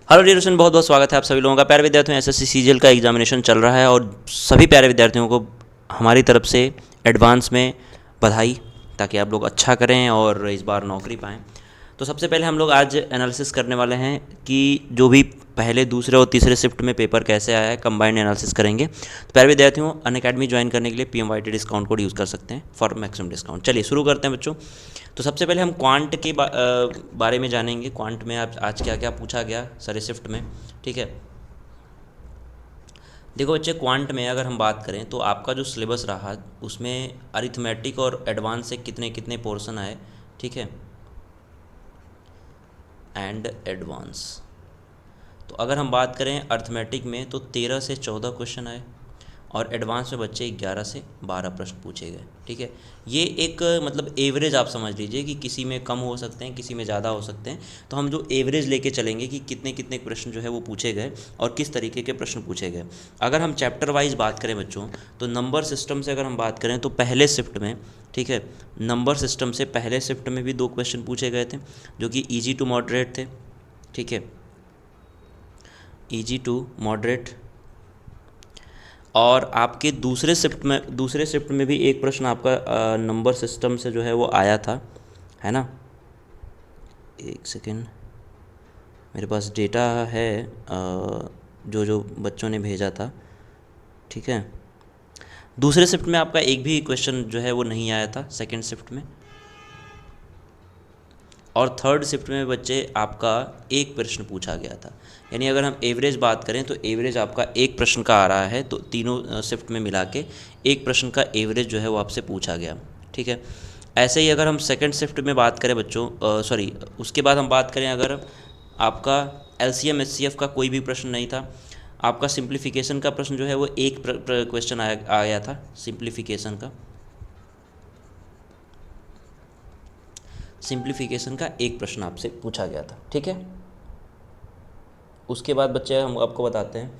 Hello dear student, बहुत बहुत स्वागत है आप सभी लोगों का। प्यारे विद्यार्थियों, एसएससी सीजीएल का एग्जामिनेशन चल रहा है और सभी प्यारे विद्यार्थियों को हमारी तरफ से एडवांस में बधाई, ताकि आप लोग अच्छा करें और इस बार नौकरी पाएं। तो सबसे पहले हम लोग आज एनालिसिस करने वाले हैं कि जो भी पहले, दूसरे और तीसरे शिफ्ट में पेपर कैसे आया है, कंबाइंड एनालिसिस करेंगे। तो प्यारे विद्यार्थियों, अनअकैडमी ज्वाइन करने के लिए PMYT डिस्काउंट कोड यूज़ कर सकते हैं फॉर मैक्सिमम डिस्काउंट। चलिए शुरू करते हैं बच्चों। तो सबसे पहले हम क्वांट के बारे में जानेंगे। क्वांट में आज क्या क्या पूछा गया सारे शिफ्ट में, ठीक है। देखो बच्चे, क्वांट में अगर हम बात करें तो आपका जो सिलेबस रहा उसमें अरिथमेटिक और एडवांस से कितने कितने पोर्शन आए, ठीक है, एंड एडवांस। तो अगर हम बात करें अर्थमेटिक में तो 13 से 14 क्वेश्चन आए और एडवांस में बच्चे 11 से 12 प्रश्न पूछे गए, ठीक है। ये एक मतलब एवरेज आप समझ लीजिए कि किसी में कम हो सकते हैं, किसी में ज़्यादा हो सकते हैं। तो हम जो एवरेज लेके चलेंगे कि कितने कितने प्रश्न जो है वो पूछे गए और किस तरीके के प्रश्न पूछे गए। अगर हम चैप्टर वाइज बात करें बच्चों, तो नंबर सिस्टम से अगर हम बात करें तो पहले शिफ्ट में, ठीक है, नंबर सिस्टम से पहले शिफ्ट में भी 2 क्वेश्चन पूछे गए थे जो कि ईजी टू मॉडरेट थे, ठीक है, ईजी टू मॉडरेट। और आपके दूसरे शिफ्ट में भी एक प्रश्न आपका नंबर सिस्टम से जो है वो आया था, है ना। एक सेकेंड, मेरे पास डेटा है जो जो बच्चों ने भेजा था, ठीक है। दूसरे शिफ्ट में आपका एक भी क्वेश्चन जो है वो नहीं आया था सेकेंड शिफ्ट में। और थर्ड शिफ्ट में बच्चे आपका एक प्रश्न पूछा गया था। यानी अगर हम एवरेज बात करें तो एवरेज आपका एक प्रश्न का आ रहा है, तो तीनों शिफ्ट में मिला के एक प्रश्न का एवरेज जो है वो आपसे पूछा गया, ठीक है। ऐसे ही अगर हम सेकंड शिफ्ट में बात करें बच्चों, सॉरी, उसके बाद हम बात करें अगर आपका LCM HCF का कोई भी प्रश्न नहीं था। आपका सिंप्लीफिकेशन का प्रश्न जो है वो एक क्वेश्चन आया था सिंप्लीफिकेशन का। सिंप्लीफिकेशन का एक प्रश्न आपसे पूछा गया था, ठीक है। उसके बाद बच्चे हम आपको बताते हैं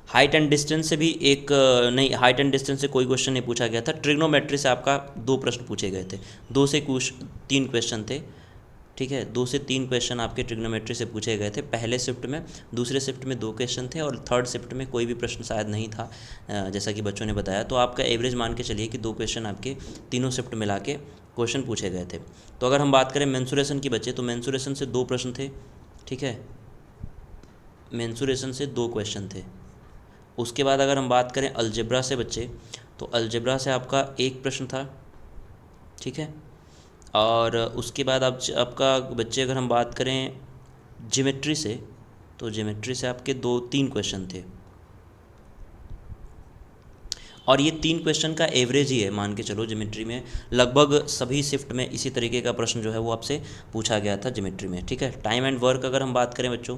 हाइट एंड डिस्टेंस से भी एक नहीं, हाइट एंड डिस्टेंस से कोई क्वेश्चन नहीं पूछा गया था। ट्रिग्नोमेट्री से आपका 2 प्रश्न पूछे गए थे, 2 से 3 क्वेश्चन थे, ठीक है। 2 से 3 क्वेश्चन आपके ट्रिग्नोमेट्री से पूछे गए थे पहले शिफ्ट में। दूसरे शिफ्ट में 2 क्वेश्चन थे और थर्ड शिफ्ट में कोई भी प्रश्न शायद नहीं था, जैसा कि बच्चों ने बताया। तो आपका एवरेज मान के चलिए कि 2 क्वेश्चन आपके तीनों शिफ्ट मिला के क्वेश्चन पूछे गए थे। तो अगर हम बात करें मेंसुरेशन की बच्चे, तो मेंसुरेशन से 2 प्रश्न थे, ठीक है, मेंसुरेशन से 2 क्वेश्चन थे। उसके बाद अगर हम बात करें अलजेब्रा से बच्चे, तो अलजेब्रा से आपका एक प्रश्न था, ठीक है। और उसके बाद आप आपका बच्चे अगर हम बात करें ज्योमेट्री से, तो ज्योमेट्री से आपके 2-3 क्वेश्चन थे। और ये 3 क्वेश्चन का एवरेज ही है, मान के चलो। ज्योमेट्री में लगभग सभी शिफ्ट में इसी तरीके का प्रश्न जो है वो आपसे पूछा गया था ज्योमेट्री में, ठीक है। टाइम एंड वर्क अगर हम बात करें बच्चों,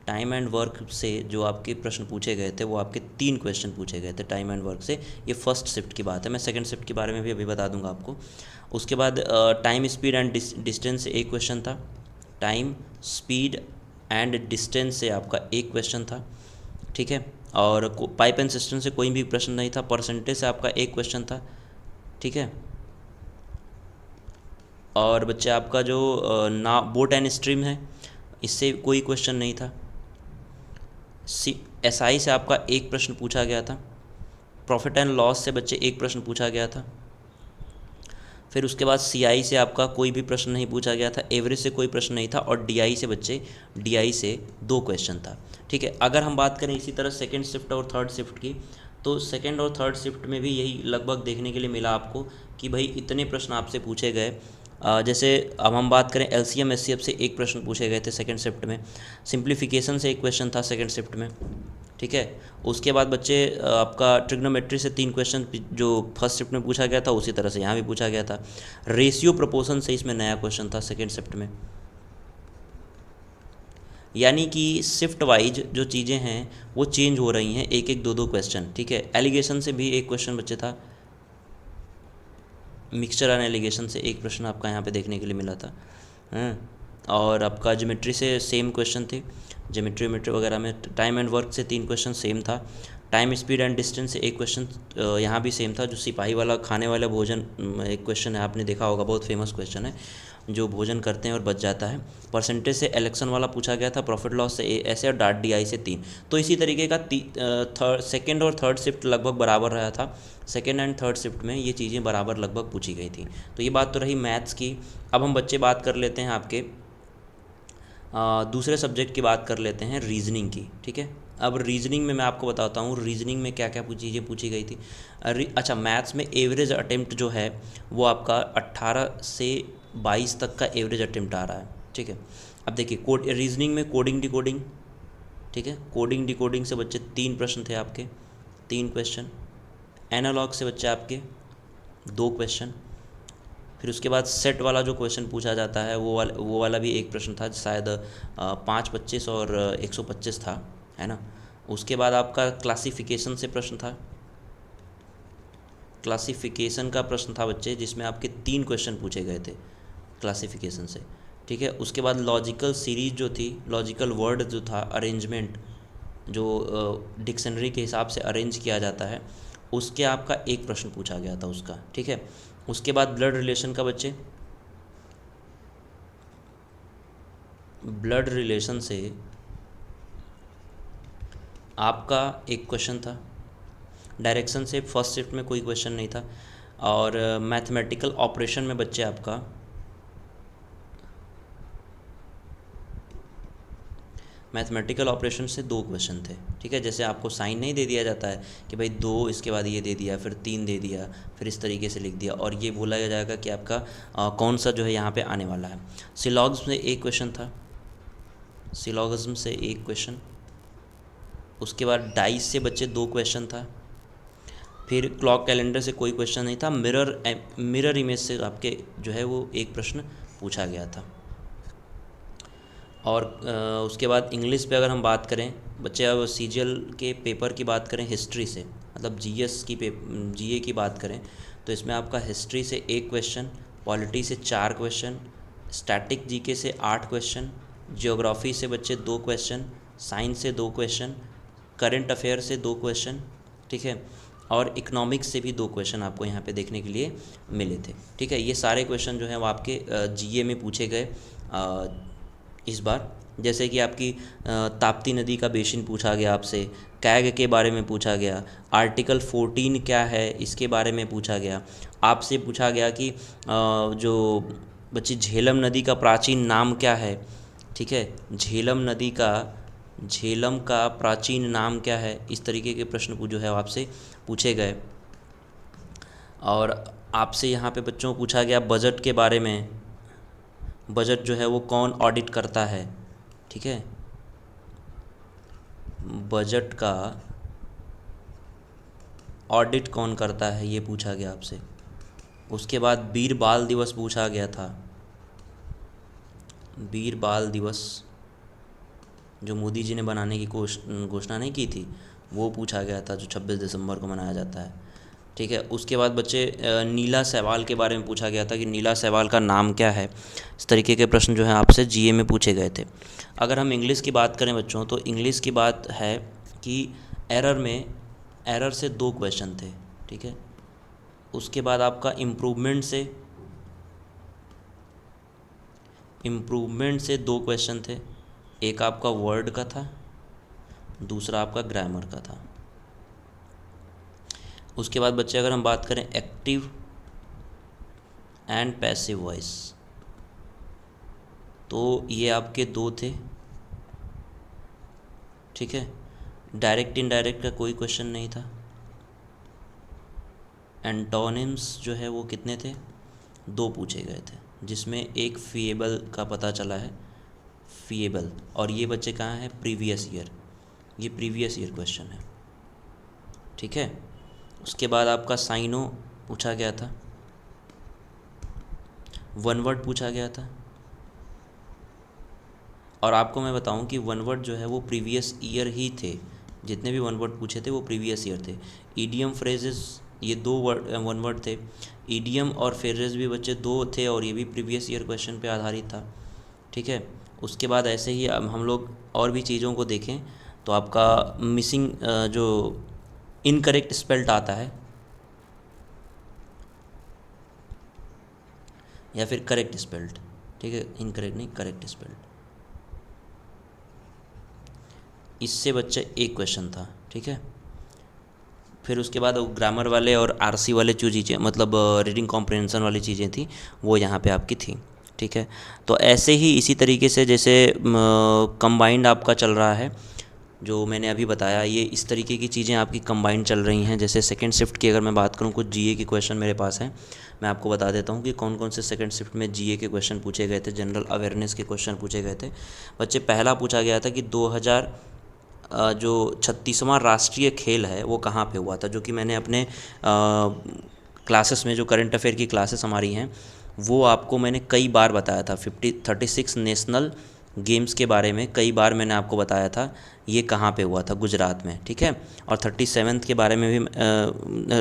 टाइम एंड वर्क से जो आपके प्रश्न पूछे गए थे वो आपके 3 क्वेश्चन पूछे गए थे टाइम एंड वर्क से। ये फर्स्ट शिफ्ट की बात है, मैं सेकंड शिफ्ट के बारे में भी अभी बता दूंगा आपको। उसके बाद टाइम स्पीड एंड डिस्टेंस से एक क्वेश्चन था। टाइम स्पीड एंड डिस्टेंस से आपका एक क्वेश्चन था, ठीक है। और पाइप एंड सिस्टम से कोई भी प्रश्न नहीं था। परसेंटेज से आपका एक क्वेश्चन था, ठीक है। और बच्चे आपका जो ना बोट एंड स्ट्रीम है, इससे कोई क्वेश्चन नहीं था। SI से आपका एक प्रश्न पूछा गया था। प्रॉफिट एंड लॉस से बच्चे एक प्रश्न पूछा गया था। फिर उसके बाद CI से आपका कोई भी प्रश्न नहीं पूछा गया था। एवरेज से कोई प्रश्न नहीं था। और DI से बच्चे, DI से 2 क्वेश्चन था, ठीक है। अगर हम बात करें इसी तरह सेकंड शिफ्ट और थर्ड शिफ्ट की, तो सेकंड और थर्ड शिफ्ट में भी यही लगभग देखने के लिए मिला आपको कि भाई इतने प्रश्न आपसे पूछे गए। जैसे अब हम बात करें LCM HCF से एक प्रश्न पूछे गए थे सेकंड शिफ्ट में। सिंप्लीफिकेशन से एक क्वेश्चन था सेकंड शिफ्ट में, ठीक है। उसके बाद बच्चे आपका ट्रिग्नोमेट्री से 3 क्वेश्चन जो फर्स्ट शिफ्ट में पूछा गया था उसी तरह से यहाँ भी पूछा गया था। रेशियो प्रोपोर्शन से इसमें नया क्वेश्चन था सेकंड शिफ्ट में। यानी कि शिफ्ट वाइज जो चीज़ें हैं वो चेंज हो रही हैं, एक एक 2-2 क्वेश्चन, ठीक है। एलिगेशन से भी एक क्वेश्चन बच्चे था। मिक्सचर एंड एलिगेशन से एक प्रश्न आपका यहाँ पे देखने के लिए मिला था, हैं। और आपका ज्योमेट्री से सेम क्वेश्चन थे। ज्योमेट्री वगैरह में टाइम एंड वर्क से 3 क्वेश्चन सेम था। टाइम स्पीड एंड डिस्टेंस से एक क्वेश्चन यहाँ भी सेम था। जो सिपाही वाला खाने वाला भोजन एक क्वेश्चन है, आपने देखा होगा, बहुत फेमस क्वेश्चन है। जो भोजन करते हैं और बच जाता है। परसेंटेज से इलेक्शन वाला पूछा गया था, प्रॉफिट लॉस से ऐसे, और डार्ट DI से 3। तो इसी तरीके का सेकेंड और थर्ड शिफ्ट लगभग बराबर रहा था। सेकेंड एंड थर्ड शिफ्ट में ये चीज़ें बराबर लगभग पूछी गई थी। तो ये बात तो रही मैथ्स की। अब हम बच्चे बात कर लेते हैं आपके दूसरे सब्जेक्ट की बात कर लेते हैं, रीजनिंग की। ठीक है, अब रीजनिंग में मैं आपको बताता हूँ रीजनिंग में क्या क्या चीज़ें पूछी गई थी। अच्छा, मैथ्स में एवरेज अटेम्प्ट जो है वो आपका 18 से 22 तक का एवरेज अटेम्प्ट आ रहा है। ठीक है, अब देखिए रीजनिंग में कोडिंग डिकोडिंग। ठीक है, कोडिंग डिकोडिंग से बच्चे 3 प्रश्न थे आपके, 3 क्वेश्चन। एनालॉग से बच्चे आपके 2 क्वेश्चन। फिर उसके बाद सेट वाला जो क्वेश्चन पूछा जाता है वो वाला भी एक प्रश्न था, शायद 5, 25 और 125 था, है ना। उसके बाद आपका क्लासिफिकेशन से प्रश्न था, क्लासिफिकेशन का प्रश्न था बच्चे, जिसमें आपके 3 क्वेश्चन पूछे गए थे क्लासिफिकेशन से। ठीक है, उसके बाद लॉजिकल सीरीज जो थी, लॉजिकल वर्ड जो था, अरेंजमेंट जो डिक्शनरी के हिसाब से अरेंज किया जाता है, उसके आपका एक प्रश्न पूछा गया था उसका। ठीक है, उसके बाद ब्लड रिलेशन का बच्चे, ब्लड रिलेशन से आपका एक क्वेश्चन था। डायरेक्शन से फर्स्ट शिफ्ट में कोई क्वेश्चन नहीं था। और मैथमेटिकल ऑपरेशन में बच्चे आपका मैथमेटिकल ऑपरेशन से 2 क्वेश्चन थे। ठीक है, जैसे आपको साइन नहीं दे दिया जाता है कि भाई 2 इसके बाद ये दे दिया, फिर 3 दे दिया, फिर इस तरीके से लिख दिया, और ये बोला जाएगा कि आपका कौन सा जो है यहाँ पे आने वाला है। सिलॉग्स में एक क्वेश्चन था, सिलॉगिज्म से एक क्वेश्चन। उसके बाद डाइस से बच्चे 2 क्वेश्चन था। फिर क्लॉक कैलेंडर से कोई क्वेश्चन नहीं था। मिरर इमेज से आपके जो है वो एक प्रश्न पूछा गया था। और उसके बाद इंग्लिश पे अगर हम बात करें बच्चे, अब CGL के पेपर की बात करें हिस्ट्री से, मतलब GA की बात करें, तो इसमें आपका हिस्ट्री से एक क्वेश्चन, पॉलिटी से 4 क्वेश्चन, स्टैटिक GK से 8 क्वेश्चन, जियोग्राफी से बच्चे 2 क्वेश्चन, साइंस से 2 क्वेश्चन, करंट अफेयर से 2 क्वेश्चन। ठीक है, और इकोनॉमिक्स से भी 2 क्वेश्चन आपको यहाँ पे देखने के लिए मिले थे। ठीक है, ये सारे क्वेश्चन जो हैं वो आपके GA में पूछे गए इस बार। जैसे कि आपकी ताप्ती नदी का बेसिन पूछा गया आपसे, कैग के बारे में पूछा गया, आर्टिकल 14 क्या है इसके बारे में पूछा गया। आपसे पूछा गया कि जो बच्ची झेलम नदी का प्राचीन नाम क्या है। ठीक है, झेलम का प्राचीन नाम क्या है, इस तरीके के प्रश्न जो है आपसे पूछे गए। और आपसे यहाँ पे बच्चों को पूछा गया बजट के बारे में, बजट जो है वो कौन ऑडिट करता है। ठीक है, बजट का ऑडिट कौन करता है ये पूछा गया आपसे। उसके बाद वीर बाल दिवस पूछा गया था, वीर बाल दिवस जो मोदी जी ने बनाने की घोषणा नहीं की थी, वो पूछा गया था, जो 26 दिसंबर को मनाया जाता है। ठीक है, उसके बाद बच्चे नीला शैवाल के बारे में पूछा गया था कि नीला शैवाल का नाम क्या है। इस तरीके के प्रश्न जो हैं आपसे GA में पूछे गए थे। अगर हम इंग्लिश की बात करें बच्चों, तो इंग्लिश की बात है कि एरर से 2 क्वेश्चन थे। ठीक है, उसके बाद आपका इम्प्रूवमेंट से 2 क्वेश्चन थे। एक आपका वर्ड का था, दूसरा आपका ग्रामर का था। उसके बाद बच्चे अगर हम बात करें एक्टिव एंड पैसिव वॉइस, तो ये आपके 2 थे। ठीक है, डायरेक्ट इनडायरेक्ट का कोई क्वेश्चन नहीं था। एंटोनिम्स जो है वो कितने थे, 2 पूछे गए थे, जिसमें एक फीएबल का पता चला है, फीएबल। और ये बच्चे कहाँ हैं, प्रीवियस ईयर, ये प्रीवियस ईयर क्वेश्चन है। ठीक है, उसके बाद आपका साइनो पूछा गया था, 1 वर्ड पूछा गया था। और आपको मैं बताऊं कि 1 वर्ड जो है वो प्रीवियस ईयर ही थे, जितने भी 1 वर्ड पूछे थे वो प्रीवियस ईयर थे। ईडियम फ्रेजेस ये 1 वर्ड थे। ईडियम और फ्रेजेस भी बच्चे 2 थे, और ये भी प्रीवियस ईयर क्वेश्चन पे आधारित था। ठीक है, उसके बाद ऐसे ही अब हम लोग और भी चीज़ों को देखें तो आपका मिसिंग जो इनकरेक्ट स्पेल्ट आता है या फिर करेक्ट स्पेल्ट, ठीक है, इनकरेक्ट नहीं, करेक्ट स्पेल्ड। इससे बच्चे एक क्वेश्चन था, ठीक है। फिर उसके बाद ग्रामर वाले और आरसी वाले जो चीज़ें, मतलब रीडिंग कॉम्प्रिहेंशन वाली चीज़ें थी, वो यहाँ पे आपकी थी, ठीक है। तो ऐसे ही इसी तरीके से जैसे कंबाइंड आपका चल रहा है, जो मैंने अभी बताया, ये इस तरीके की चीज़ें आपकी कंबाइंड चल रही हैं। जैसे सेकंड शिफ्ट की अगर मैं बात करूँ, कुछ जीए के क्वेश्चन मेरे पास हैं, मैं आपको बता देता हूँ कि कौन कौन से सेकंड शिफ्ट में जीए के क्वेश्चन पूछे गए थे, जनरल अवेयरनेस के क्वेश्चन पूछे गए थे। बच्चे, पहला पूछा गया था कि 2000 जो 36वां राष्ट्रीय खेल है वो कहाँ पे हुआ था, जो कि मैंने अपने क्लासेस में, जो करंट अफेयर की क्लासेस हमारी हैं, वो आपको मैंने कई बार बताया था। 36 नेशनल गेम्स के बारे में कई बार मैंने आपको बताया था, ये कहाँ पे हुआ था, गुजरात में, ठीक है। और 37 के बारे में भी,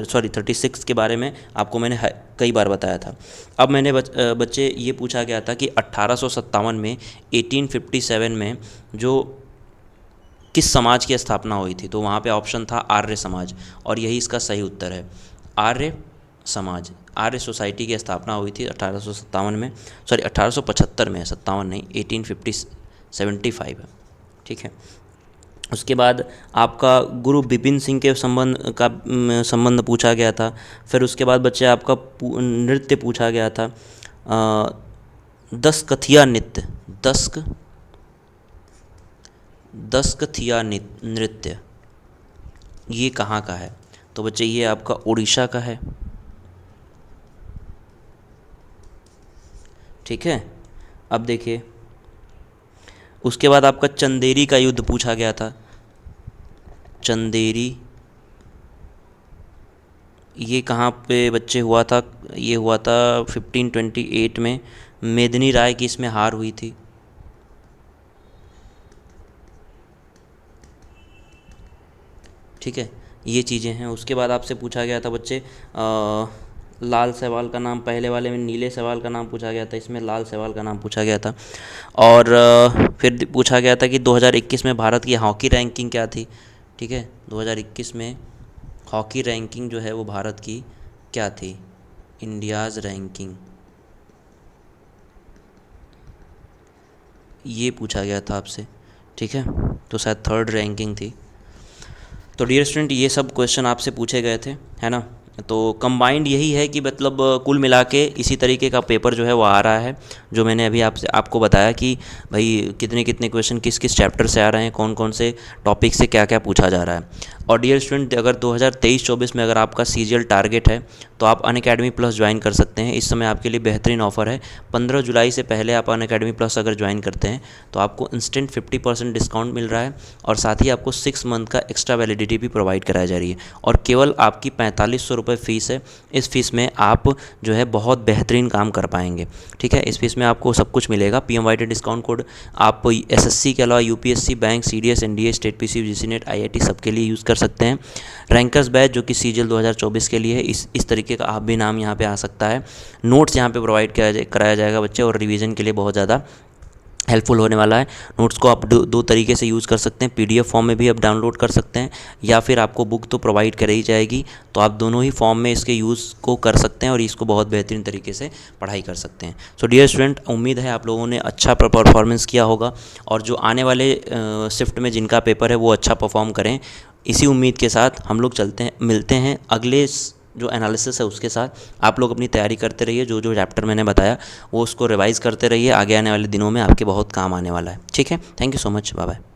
सॉरी 36 के बारे में आपको मैंने कई बार बताया था। अब मैंने बच्चे ये पूछा गया था कि 1857 में, 1857 में जो किस समाज की स्थापना हुई थी, तो वहाँ पे ऑप्शन था आर्य समाज, और यही इसका सही उत्तर है, आर्य समाज, आर्य सोसाइटी की स्थापना हुई थी 1857 में, सॉरी 1875 में, 57 नहीं, 1875 है, ठीक है। उसके बाद आपका गुरु बिपिन सिंह के संबंध पूछा गया था। फिर उसके बाद बच्चे आपका नृत्य पूछा गया था, दस कथिया नृत्य, दस कथिया नृत्य, ये कहाँ का है, तो बच्चे ये आपका उड़ीसा का है, ठीक है। अब देखिए, उसके बाद आपका चंदेरी का युद्ध पूछा गया था, चंदेरी, ये कहाँ पे बच्चे हुआ था, ये हुआ था 1528 में, मेदिनी राय की इसमें हार हुई थी, ठीक है। ये चीज़ें हैं। उसके बाद आपसे पूछा गया था बच्चे, लाल सवाल का नाम, पहले वाले में नीले सवाल का नाम पूछा गया था, इसमें लाल सवाल का नाम पूछा गया था। और फिर पूछा गया था कि 2021 में भारत की हॉकी रैंकिंग क्या थी, ठीक है। 2021 में हॉकी रैंकिंग जो है वो भारत की क्या थी, इंडियाज़ रैंकिंग, ये पूछा गया था आपसे, ठीक है। तो शायद 3rd रैंकिंग थी। तो डियर स्टूडेंट, ये सब क्वेश्चन आपसे पूछे गए थे, है ना। तो कंबाइंड यही है कि मतलब कुल मिला के इसी तरीके का पेपर जो है वो आ रहा है, जो मैंने अभी आपको बताया कि भाई कितने कितने क्वेश्चन किस किस चैप्टर से आ रहे हैं, कौन कौन से टॉपिक से क्या क्या पूछा जा रहा है। और डियर स्टूडेंट, अगर 2023-24 में अगर आपका सीजीएल टारगेट है तो आप अनअकैडमी प्लस ज्वाइन कर सकते हैं। इस समय आपके लिए बेहतरीन ऑफर है, 15 जुलाई से पहले आप अनअकैडमी प्लस अगर ज्वाइन करते हैं तो आपको इंस्टेंट 50% डिस्काउंट मिल रहा है, और साथ ही आपको 6 मंथ का एक्स्ट्रा वैलिडिटी भी प्रोवाइड कराई जा रही है। और केवल आपकी 4500 रुपये फ़ीस है। इस फीस में आप जो है बहुत बेहतरीन काम कर पाएंगे, ठीक है। इस फीस में आपको सब कुछ मिलेगा, PMYT डिस्काउंट कोड आप SSC के अलावा UPSC, bank, CDS, NDA, state PCU, GCNET, IIT सबके लिए यूज़ कर सकते हैं। रैंकर्स बैच जो कि सीजीएल 2024 के लिए है, इस तरीके का आप भी नाम यहाँ पे आ सकता है। नोट्स यहाँ पे प्रोवाइड कराया जाएगा बच्चे, और रिवीजन के लिए बहुत ज़्यादा हेल्पफुल होने वाला है। नोट्स को आप दो तरीके से यूज़ कर सकते हैं, PDF फॉर्म में भी आप डाउनलोड कर सकते हैं, या फिर आपको बुक तो प्रोवाइड कराई जाएगी, तो आप दोनों ही फॉर्म में इसके यूज़ को कर सकते हैं और इसको बहुत बेहतरीन तरीके से पढ़ाई कर सकते हैं। सो डियर स्टूडेंट, उम्मीद है आप लोगों ने अच्छा परफॉर्मेंस किया होगा, और जो आने वाले शिफ्ट में जिनका पेपर है वो अच्छा परफॉर्म करें। इसी उम्मीद के साथ हम लोग मिलते हैं अगले जो एनालिसिस है उसके साथ। आप लोग अपनी तैयारी करते रहिए, जो जो चैप्टर मैंने बताया वो उसको रिवाइज़ करते रहिए, आगे आने वाले दिनों में आपके बहुत काम आने वाला है, ठीक है। Thank you so much, bye bye.